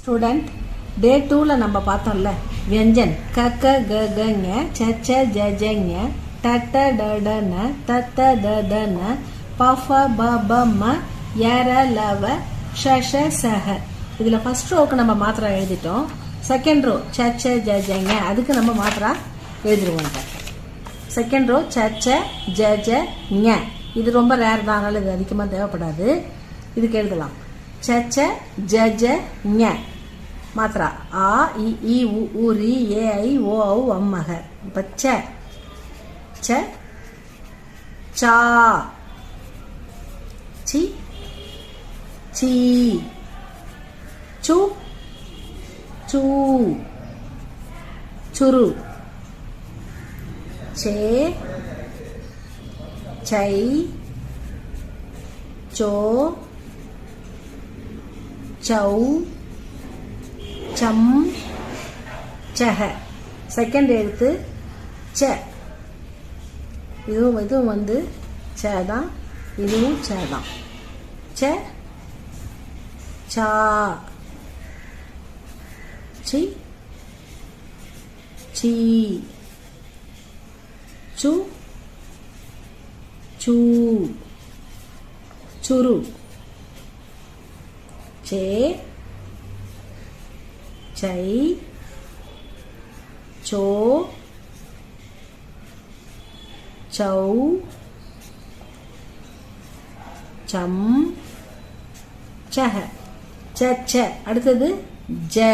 Student, day 2 நம்ம பார்த்தோம்ல व्यंजन क क ग ग ङ च च ज ज ङ ट ट ड ड न त त द द न प फ ब ब म य र ल व ஷ ஷ ச ஹ. இதுல ஃபர்ஸ்ட் ரோக்கு நம்ம மாத்திரா எழுதிட்டோம். செகண்ட் ரோ ச ச ஜ ஜ ங அதுக்கு நம்ம மாத்திரா எழுதிடுவோம். செகண்ட் ரோ ச ச ஜ ஜ ஞ இது ரொம்ப ரேர் தான், அதனால இது அதிகமாக தேவைப்படாது. இதுக்கு எழுதலாம் ச ச ஜ ஜ ஞ மாத்திரா ஆ இ ஈ உ ஊ ரி ஏ ஐ ஓ ஔ அம் மக. இப்போ ச ச சா சி சி சு சூ சுரு சே சை சோ சௌ சம் சஹ. செகண்ட் எழுத்து ச. இதுவும் வந்து ச தான், இதுவும் ச தான். ச சா சி சி சு சூ சுரு சே சை சோ சௌ சம் சஹ. ச ச. அடுத்தது ஜ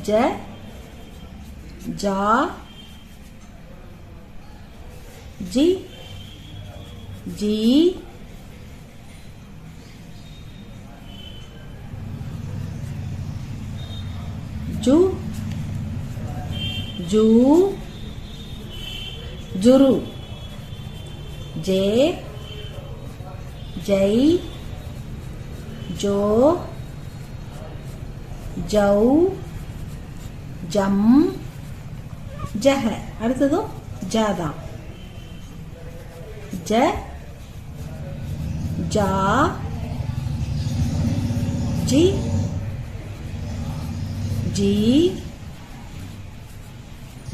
ஜ ஜா ஜி ஜி ஜு ஜூ ஜுரு ஜே ஜை ஜோ ஜௌ ஜம் ஜஹ. அடுத்ததும் ஜாதான். ஜ ஜா ஜி ஜி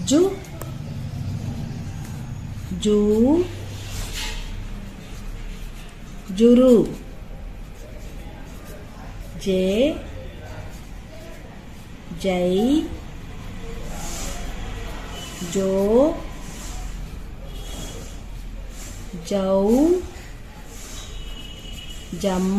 ஜு ஜூ ஜுரு ஜே ஜை ஜோ ஜௌ ஜம்